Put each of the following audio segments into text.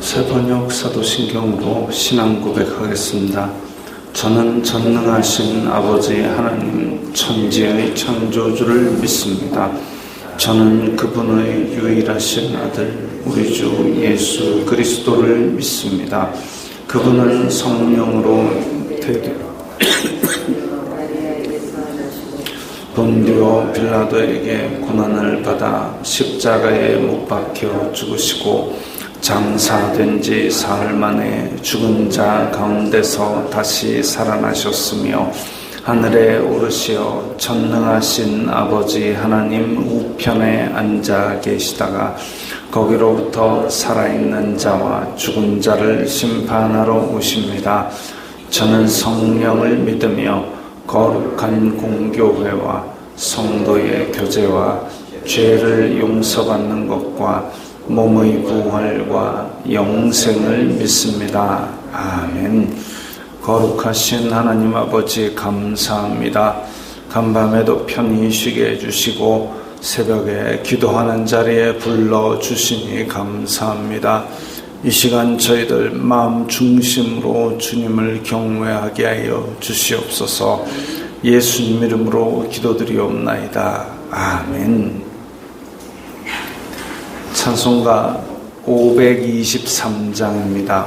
새번역 사도신경으로 신앙 고백하겠습니다. 저는 전능하신 아버지 하나님 천지의 창조주를 믿습니다. 저는 그분의 유일하신 아들 우리 주 예수 그리스도를 믿습니다. 그분은 성령으로 본디오 빌라도에게 고난을 받아 십자가에 못 박혀 죽으시고 장사된 지 사흘 만에 죽은 자 가운데서 다시 살아나셨으며 하늘에 오르시어 전능하신 아버지 하나님 우편에 앉아 계시다가 거기로부터 살아있는 자와 죽은 자를 심판하러 오십니다. 저는 성령을 믿으며 거룩한 공교회와 성도의 교제와 죄를 용서받는 것과 몸의 부활과 영생을 믿습니다. 아멘. 거룩하신 하나님 아버지 감사합니다. 간밤에도 편히 쉬게 해주시고 새벽에 기도하는 자리에 불러주시니 감사합니다. 이 시간 저희들 마음 중심으로 주님을 경외하게 하여 주시옵소서. 예수님 이름으로 기도드리옵나이다. 아멘. 찬송가 523장입니다.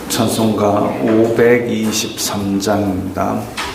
찬송가 523장입니다.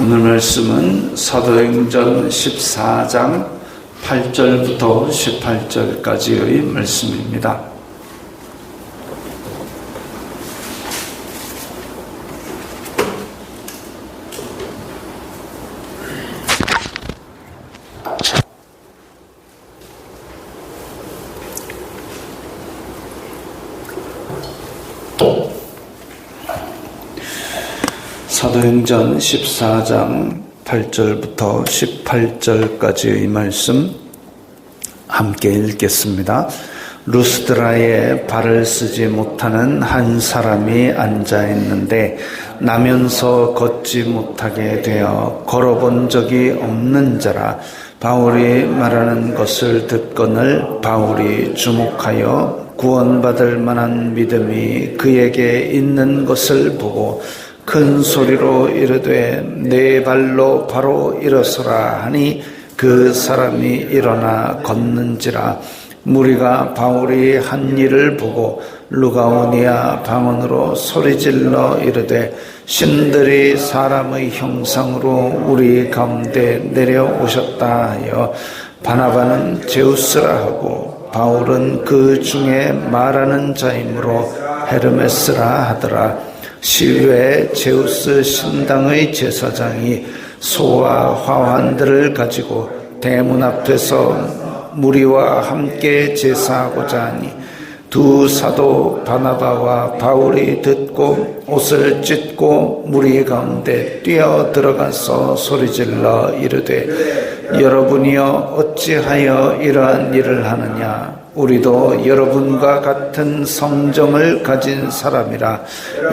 오늘 말씀은 사도행전 14장 8절부터 18절까지의 말씀입니다. 사도행전 14장 8절부터 18절까지의 말씀 함께 읽겠습니다. 루스드라에 발을 쓰지 못하는 한 사람이 앉아 있는데 나면서 걷지 못하게 되어 걸어본 적이 없는 자라. 바울이 말하는 것을 듣거늘 바울이 주목하여 구원받을 만한 믿음이 그에게 있는 것을 보고 큰 소리로 이르되 네 발로 바로 일어서라 하니 그 사람이 일어나 걷는지라. 무리가 바울이 한 일을 보고 루가오니아 방언으로 소리질러 이르되 신들이 사람의 형상으로 우리 가운데 내려오셨다 하여 바나바는 제우스라 하고 바울은 그 중에 말하는 자이므로 헤르메스라 하더라. 시외 제우스 신당의 제사장이 소와 화환들을 가지고 대문 앞에서 무리와 함께 제사하고자 하니 두 사도 바나바와 바울이 듣고 옷을 찢고 무리 가운데 뛰어 들어가서 소리질러 이르되 여러분이여 어찌하여 이러한 일을 하느냐. 우리도 여러분과 같은 성정을 가진 사람이라.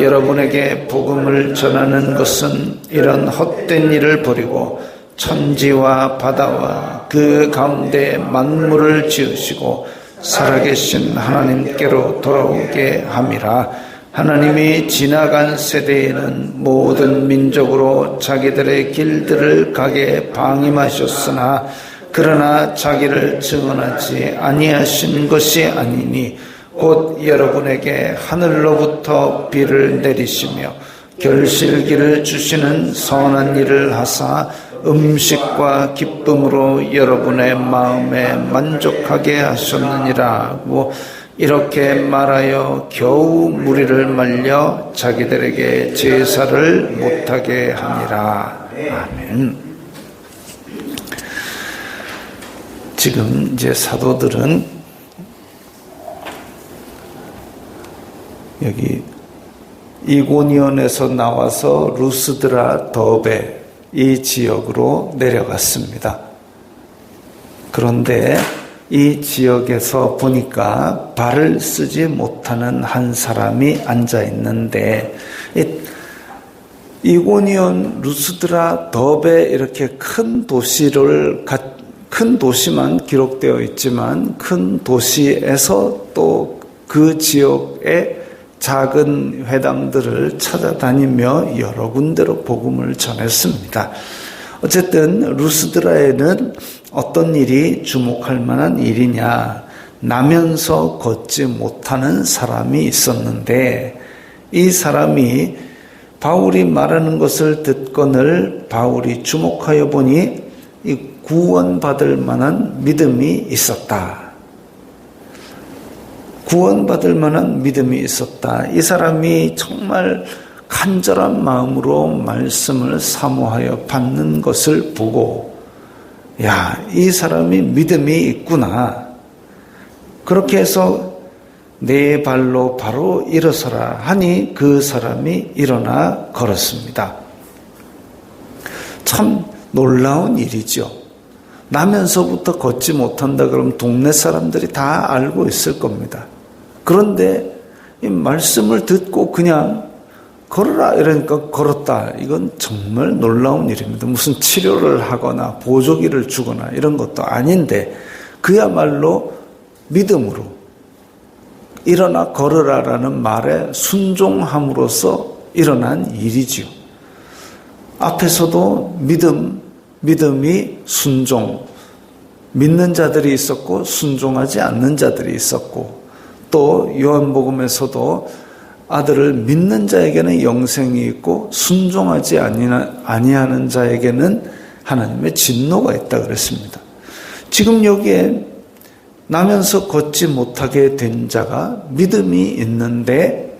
여러분에게 복음을 전하는 것은 이런 헛된 일을 버리고 천지와 바다와 그 가운데 만물을 지으시고 살아계신 하나님께로 돌아오게 함이라. 하나님이 지나간 세대에는 모든 민족으로 자기들의 길들을 가게 방임하셨으나 그러나 자기를 증언하지 아니하신 것이 아니니 곧 여러분에게 하늘로부터 비를 내리시며 결실기를 주시는 선한 일을 하사 음식과 기쁨으로 여러분의 마음에 만족하게 하셨느니라고 이렇게 말하여 겨우 무리를 말려 자기들에게 제사를 못하게 하니라. 아멘. 지금 이제 사도들은 여기 이고니온에서 나와서 루스드라 더베 이 지역으로 내려갔습니다. 그런데 이 지역에서 보니까 발을 쓰지 못하는 한 사람이 앉아 있는데 이고니온, 루스드라, 더베 이렇게 큰 도시만 기록되어 있지만 큰 도시에서 또 그 지역의 작은 회당들을 찾아다니며 여러 군데로 복음을 전했습니다. 어쨌든 루스드라에는 어떤 일이 주목할 만한 일이냐, 나면서 걷지 못하는 사람이 있었는데 이 사람이 바울이 말하는 것을 듣거늘 바울이 주목하여 보니 이 구원받을 만한 믿음이 있었다. 구원받을 만한 믿음이 있었다. 이 사람이 정말 간절한 마음으로 말씀을 사모하여 받는 것을 보고 이 사람이 믿음이 있구나. 그렇게 해서 네 발로 바로 일어서라 하니 그 사람이 일어나 걸었습니다. 참 놀라운 일이죠. 나면서부터 걷지 못한다 그러면 동네 사람들이 다 알고 있을 겁니다. 그런데 이 말씀을 듣고 그냥 걸어라 이러니까 걸었다. 이건 정말 놀라운 일입니다. 무슨 치료를 하거나 보조기를 주거나 이런 것도 아닌데 그야말로 믿음으로 일어나 걸으라라는 말에 순종함으로써 일어난 일이지요. 앞에서도 믿음이 순종, 믿는 자들이 있었고 순종하지 않는 자들이 있었고 또 요한복음에서도 아들을 믿는 자에게는 영생이 있고 순종하지 아니하는 자에게는 하나님의 진노가 있다 그랬습니다. 지금 여기에 나면서 걷지 못하게 된 자가 믿음이 있는데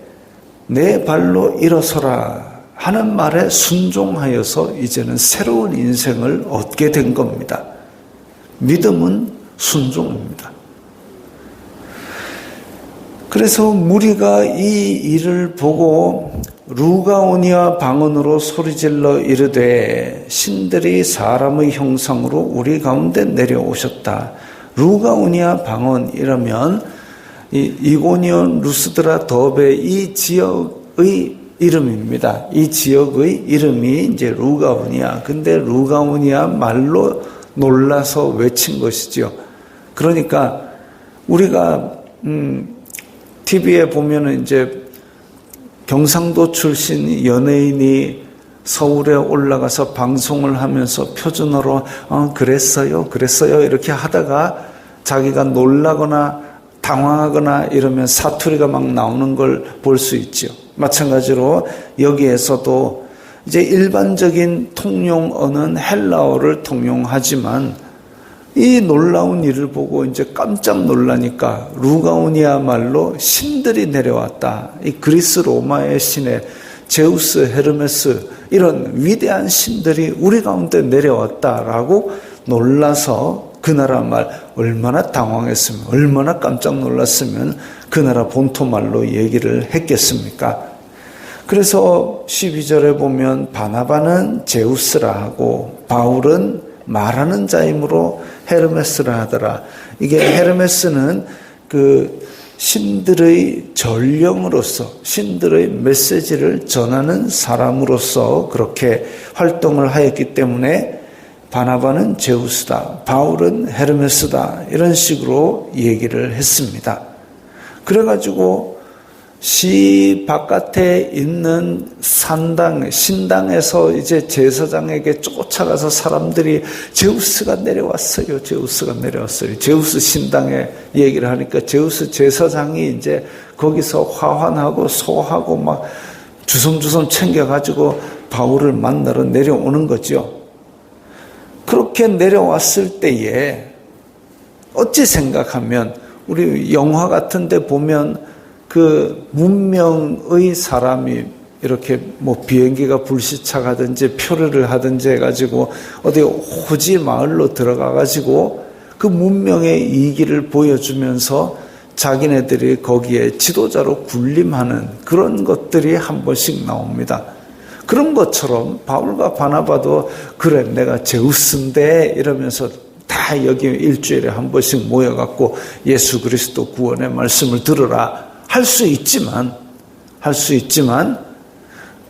내 발로 일어서라 하는 말에 순종하여서 이제는 새로운 인생을 얻게 된 겁니다. 믿음은 순종입니다. 그래서 무리가 이 일을 보고 루가오니아 방언으로 소리질러 이르되 신들이 사람의 형상으로 우리 가운데 내려오셨다. 루가오니아 방언이라면 이고니온, 루스드라, 더베 이 지역의 이름입니다. 이 지역의 이름이 이제 루가오니아. 근데 루가오니아 말로 놀라서 외친 것이죠. 그러니까 우리가 TV에 보면은 이제 경상도 출신 연예인이 서울에 올라가서 방송을 하면서 표준어로 그랬어요 이렇게 하다가 자기가 놀라거나 당황하거나 이러면 사투리가 막 나오는 걸 볼 수 있죠. 마찬가지로 여기에서도 이제 일반적인 통용어는 헬라어를 통용하지만 이 놀라운 일을 보고 이제 깜짝 놀라니까 루가오니아 말로 신들이 내려왔다. 이 그리스 로마의 신의 제우스, 헤르메스 이런 위대한 신들이 우리 가운데 내려왔다라고 놀라서 그 나라 말 얼마나 당황했으면 얼마나 깜짝 놀랐으면 그 나라 본토 말로 얘기를 했겠습니까? 그래서 12절에 보면 바나바는 제우스라 하고 바울은 말하는 자이므로 헤르메스라 하더라. 이게 헤르메스는 그 신들의 전령으로서 신들의 메시지를 전하는 사람으로서 그렇게 활동을 하였기 때문에 바나바는 제우스다, 바울은 헤르메스다 이런 식으로 얘기를 했습니다. 그래가지고 시 바깥에 있는 신당에서 이제 제사장에게 쫓아가서 사람들이 제우스가 내려왔어요. 제우스 신당에 얘기를 하니까 제우스 제사장이 이제 거기서 화환하고 소하고 막 주섬주섬 챙겨가지고 바울을 만나러 내려오는 거죠. 그렇게 내려왔을 때에 어찌 생각하면 우리 영화 같은 데 보면 그 문명의 사람이 이렇게 뭐 비행기가 불시착하든지 표류를 하든지 해가지고 어디 호지 마을로 들어가가지고 그 문명의 이기를 보여주면서 자기네들이 거기에 지도자로 군림하는 그런 것들이 한 번씩 나옵니다. 그런 것처럼 바울과 바나바도 그래 내가 제우스인데 이러면서 다 여기 일주일에 한 번씩 모여갖고 예수 그리스도 구원의 말씀을 들으라 할 수 있지만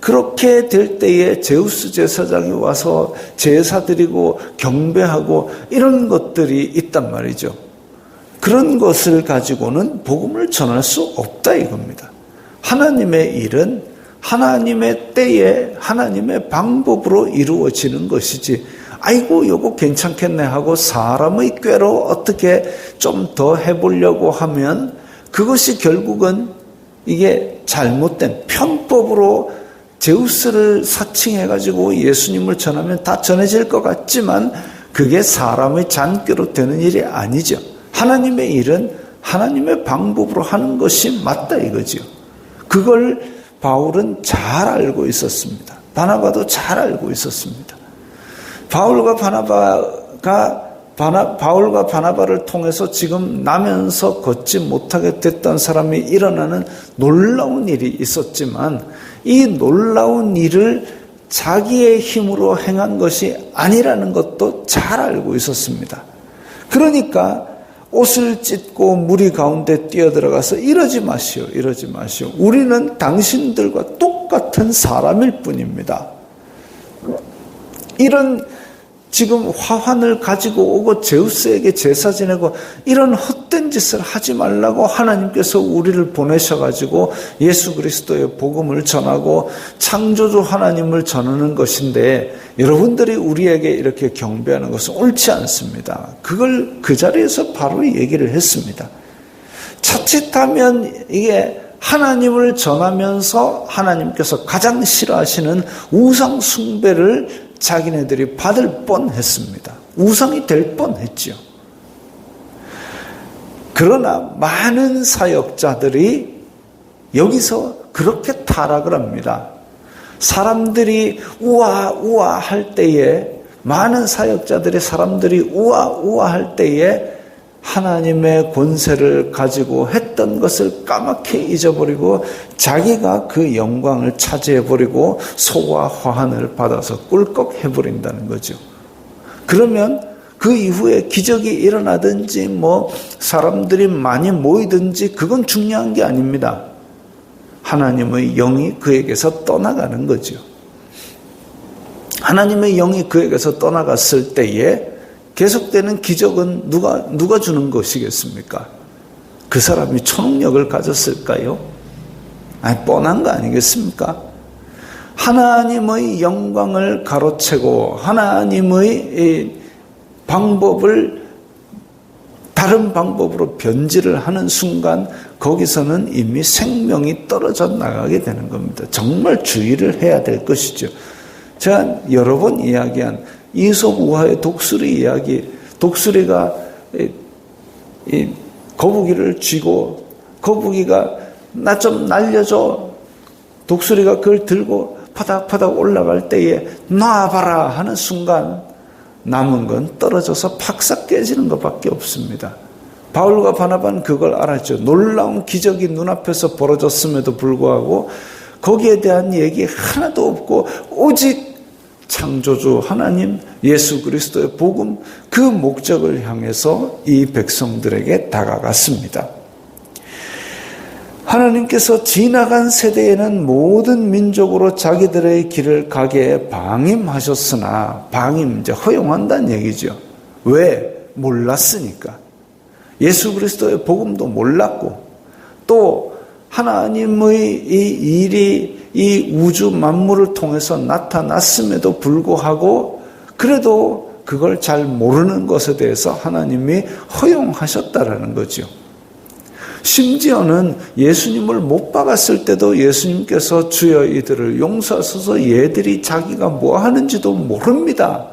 그렇게 될 때에 제우스 제사장이 와서 제사 드리고 경배하고 이런 것들이 있단 말이죠. 그런 것을 가지고는 복음을 전할 수 없다 이겁니다. 하나님의 일은 하나님의 때에 하나님의 방법으로 이루어지는 것이지 아이고 요거 괜찮겠네 하고 사람의 꾀로 어떻게 좀 더 해보려고 하면 그것이 결국은 이게 잘못된 편법으로 제우스를 사칭해가지고 예수님을 전하면 다 전해질 것 같지만 그게 사람의 잔꾀로 되는 일이 아니죠. 하나님의 일은 하나님의 방법으로 하는 것이 맞다 이거죠. 그걸 바울은 잘 알고 있었습니다. 바나바도 잘 알고 있었습니다. 바울과 바나바를 통해서 지금 나면서 걷지 못하게 됐던 사람이 일어나는 놀라운 일이 있었지만 이 놀라운 일을 자기의 힘으로 행한 것이 아니라는 것도 잘 알고 있었습니다. 그러니까 옷을 찢고 무리 가운데 뛰어들어가서 이러지 마시오. 우리는 당신들과 똑같은 사람일 뿐입니다. 이런 지금 화환을 가지고 오고 제우스에게 제사 지내고 이런 헛된 짓을 하지 말라고 하나님께서 우리를 보내셔가지고 예수 그리스도의 복음을 전하고 창조주 하나님을 전하는 것인데 여러분들이 우리에게 이렇게 경배하는 것은 옳지 않습니다. 그걸 그 자리에서 바로 얘기를 했습니다. 자칫하면 이게 하나님을 전하면서 하나님께서 가장 싫어하시는 우상 숭배를 자기네들이 받을 뻔했습니다. 우상이 될 뻔했죠. 그러나 많은 사역자들이 여기서 그렇게 타락을 합니다. 사람들이 우와 할 때에 많은 사역자들의 사람들이 우와 할 때에 하나님의 권세를 가지고 했던 것을 까맣게 잊어버리고 자기가 그 영광을 차지해버리고 소와 화환을 받아서 꿀꺽해버린다는 거죠. 그러면 그 이후에 기적이 일어나든지 사람들이 많이 모이든지 그건 중요한 게 아닙니다. 하나님의 영이 그에게서 떠나가는 거죠. 하나님의 영이 그에게서 떠나갔을 때에 계속되는 기적은 누가 주는 것이겠습니까? 그 사람이 초능력을 가졌을까요? 뻔한 거 아니겠습니까? 하나님의 영광을 가로채고 하나님의 방법을 다른 방법으로 변질을 하는 순간 거기서는 이미 생명이 떨어져 나가게 되는 겁니다. 정말 주의를 해야 될 것이죠. 제가 여러 번 이야기한 이솝 우화의 독수리 이야기, 독수리가 이 거북이를 쥐고 거북이가 나 좀 날려줘. 독수리가 그걸 들고 파닥파닥 올라갈 때에 놔봐라 하는 순간 남은 건 떨어져서 팍싹 깨지는 것밖에 없습니다. 바울과 바나바는 그걸 알았죠. 놀라운 기적이 눈앞에서 벌어졌음에도 불구하고 거기에 대한 얘기 하나도 없고 오직 창조주 하나님 예수 그리스도의 복음 그 목적을 향해서 이 백성들에게 다가갔습니다. 하나님께서 지나간 세대에는 모든 민족으로 자기들의 길을 가게 방임하셨으나 이제 허용한다는 얘기죠. 왜? 몰랐으니까. 예수 그리스도의 복음도 몰랐고 또 하나님의 이 일이 이 우주 만물을 통해서 나타났음에도 불구하고 그래도 그걸 잘 모르는 것에 대해서 하나님이 허용하셨다라는 거죠. 심지어는 예수님을 못 박았을 때도 예수님께서 주여 이들을 용서하소서 얘들이 자기가 뭐 하는지도 모릅니다.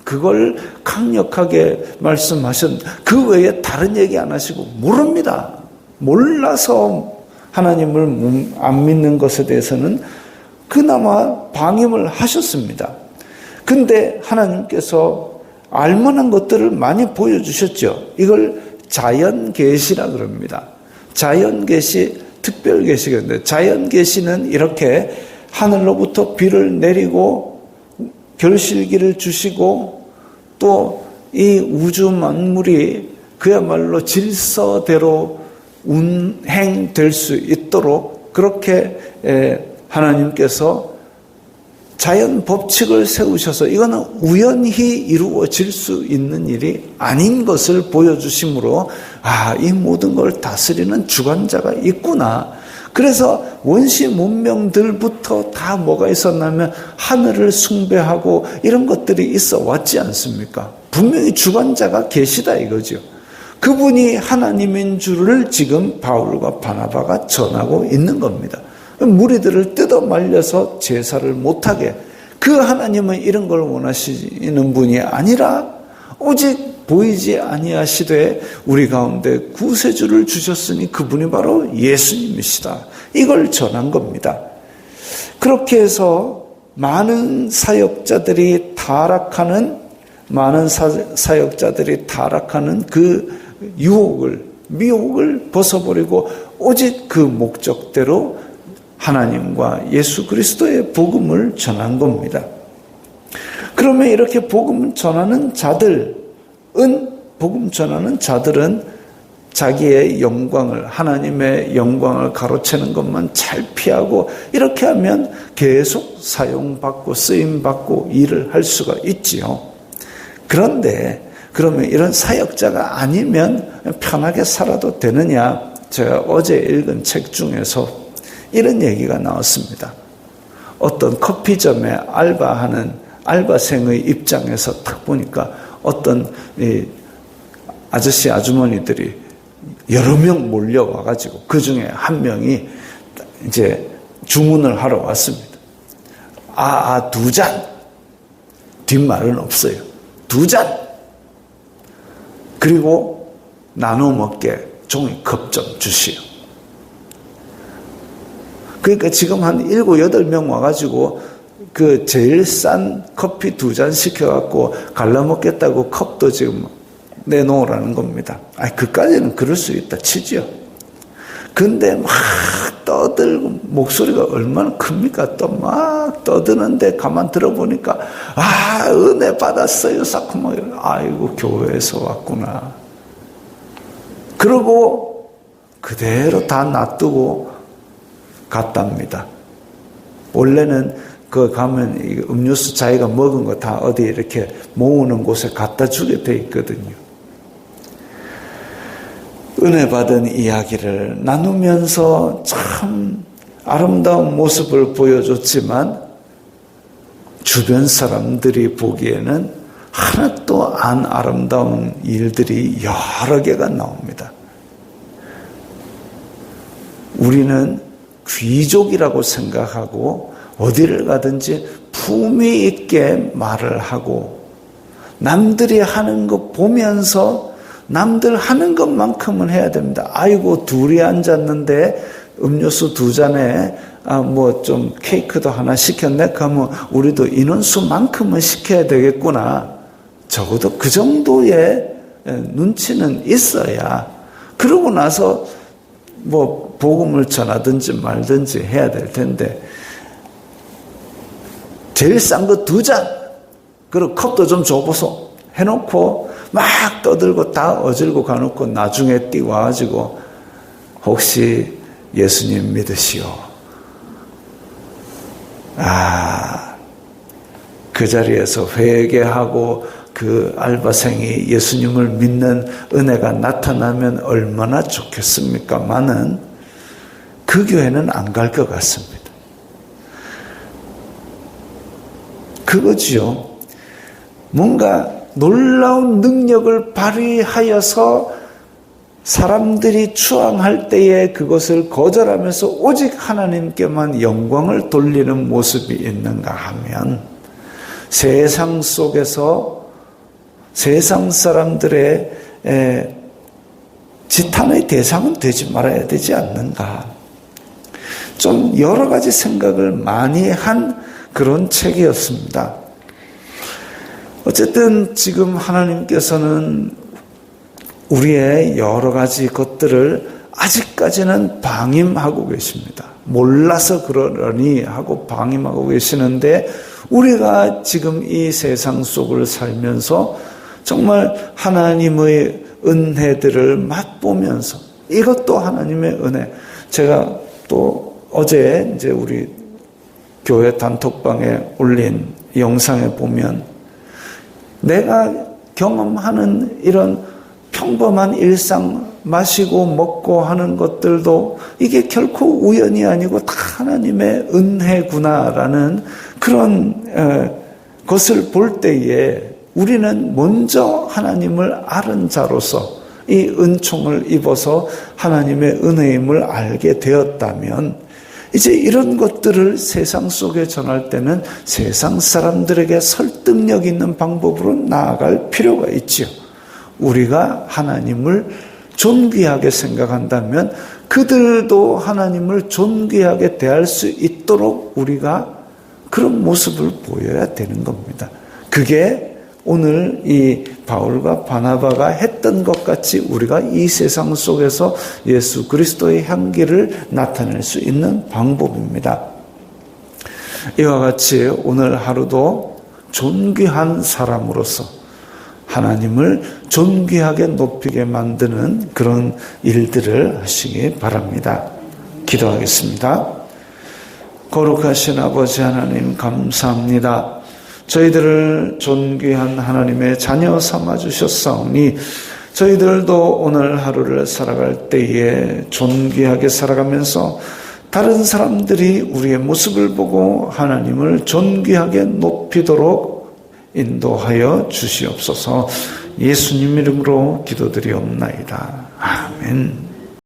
그걸 강력하게 그 외에 다른 얘기 안 하시고 모릅니다. 몰라서 하나님을 안 믿는 것에 대해서는 그나마 방임을 하셨습니다. 근데 하나님께서 알만한 것들을 많이 보여주셨죠. 이걸 자연계시라 그럽니다. 자연계시, 특별계시인데 자연계시는 이렇게 하늘로부터 비를 내리고 결실기를 주시고 또 이 우주 만물이 그야말로 질서대로 운행될 수 있도록 그렇게 하나님께서 자연 법칙을 세우셔서 이거는 우연히 이루어질 수 있는 일이 아닌 것을 보여주심으로 이 모든 걸 다스리는 주관자가 있구나. 그래서 원시 문명들부터 다 뭐가 있었냐면 하늘을 숭배하고 이런 것들이 있어 왔지 않습니까? 분명히 주관자가 계시다 이거죠. 그분이 하나님인 줄을 지금 바울과 바나바가 전하고 있는 겁니다. 무리들을 뜯어 말려서 제사를 못하게 그 하나님은 이런 걸 원하시는 분이 아니라 오직 보이지 아니하시되 우리 가운데 구세주를 주셨으니 그분이 바로 예수님이시다. 이걸 전한 겁니다. 그렇게 해서 많은 사역자들이 타락하는 그 미혹을 벗어버리고 오직 그 목적대로 하나님과 예수 그리스도의 복음을 전한 겁니다. 그러면 이렇게 복음 전하는 자들은 자기의 영광을, 하나님의 영광을 가로채는 것만 잘 피하고 이렇게 하면 계속 사용받고 쓰임받고 일을 할 수가 있지요. 그런데 그러면 이런 사역자가 아니면 편하게 살아도 되느냐? 제가 어제 읽은 책 중에서 이런 얘기가 나왔습니다. 어떤 커피점에 알바하는 알바생의 입장에서 딱 보니까 어떤 아주머니들이 여러 명 몰려와가지고 그 중에 한 명이 이제 주문을 하러 왔습니다. 2잔. 뒷말은 없어요. 2잔. 그리고 나눠 먹게 종이컵 좀 주시오. 그러니까 지금 한 7, 8명 와가지고 그 제일 싼 커피 2잔 시켜갖고 갈라먹겠다고 컵도 지금 내놓으라는 겁니다. 그까지는 그럴 수 있다 치죠. 근데 막 떠들고 목소리가 얼마나 큽니까? 또 막 떠드는데 가만 들어보니까 은혜 받았어요. 사쿠마. 아이고 교회에서 왔구나. 그러고 그대로 다 놔두고 갔답니다. 원래는 가면 음료수 자기가 먹은 거 다 어디 이렇게 모으는 곳에 갖다 주게 돼 있거든요. 은혜 받은 이야기를 나누면서 참 아름다운 모습을 보여줬지만 주변 사람들이 보기에는 하나도 안 아름다운 일들이 여러 개가 나옵니다. 우리는 귀족이라고 생각하고 어디를 가든지 품위 있게 말을 하고 남들이 하는 거 보면서 남들 하는 것만큼은 해야 됩니다. 아이고 둘이 앉았는데 음료수 2잔에 좀 케이크도 하나 시켰네. 그러면 우리도 인원수만큼은 시켜야 되겠구나. 적어도 그 정도의 눈치는 있어야 그러고 나서 복음을 전하든지 말든지 해야 될 텐데 제일 싼 거 2잔 그리고 컵도 좀 줘보소 해놓고 막 떠들고 다 어질고 가놓고 나중에 뛰어와가지고 혹시 예수님 믿으시오. 그 자리에서 회개하고 그 알바생이 예수님을 믿는 은혜가 나타나면 얼마나 좋겠습니까마는 그 교회는 안 갈 것 같습니다. 그거지요. 뭔가 놀라운 능력을 발휘하여서 사람들이 추앙할 때에 그것을 거절하면서 오직 하나님께만 영광을 돌리는 모습이 있는가 하면 세상 속에서 세상 사람들의 지탄의 대상은 되지 말아야 되지 않는가. 좀 여러 가지 생각을 많이 한 그런 책이었습니다. 어쨌든 지금 하나님께서는 우리의 여러 가지 것들을 아직까지는 방임하고 계십니다. 몰라서 그러려니 하고 방임하고 계시는데 우리가 지금 이 세상 속을 살면서 정말 하나님의 은혜들을 맛보면서 이것도 하나님의 은혜. 제가 또 어제 이제 우리 교회 단톡방에 올린 영상에 보면 내가 경험하는 이런 평범한 일상 마시고 먹고 하는 것들도 이게 결코 우연이 아니고 다 하나님의 은혜구나라는 그런 것을 볼 때에 우리는 먼저 하나님을 아는 자로서 이 은총을 입어서 하나님의 은혜임을 알게 되었다면 이제 이런 것들을 세상 속에 전할 때는 세상 사람들에게 설득력 있는 방법으로 나아갈 필요가 있지요. 우리가 하나님을 존귀하게 생각한다면 그들도 하나님을 존귀하게 대할 수 있도록 우리가 그런 모습을 보여야 되는 겁니다. 그게 오늘 이 바울과 바나바가 했던 것 같이 우리가 이 세상 속에서 예수 그리스도의 향기를 나타낼 수 있는 방법입니다. 이와 같이 오늘 하루도 존귀한 사람으로서 하나님을 존귀하게 높이게 만드는 그런 일들을 하시기 바랍니다. 기도하겠습니다. 거룩하신 아버지 하나님 감사합니다. 저희들을 존귀한 하나님의 자녀 삼아주셨사오니 저희들도 오늘 하루를 살아갈 때에 존귀하게 살아가면서 다른 사람들이 우리의 모습을 보고 하나님을 존귀하게 높이도록 인도하여 주시옵소서. 예수님 이름으로 기도드리옵나이다. 아멘.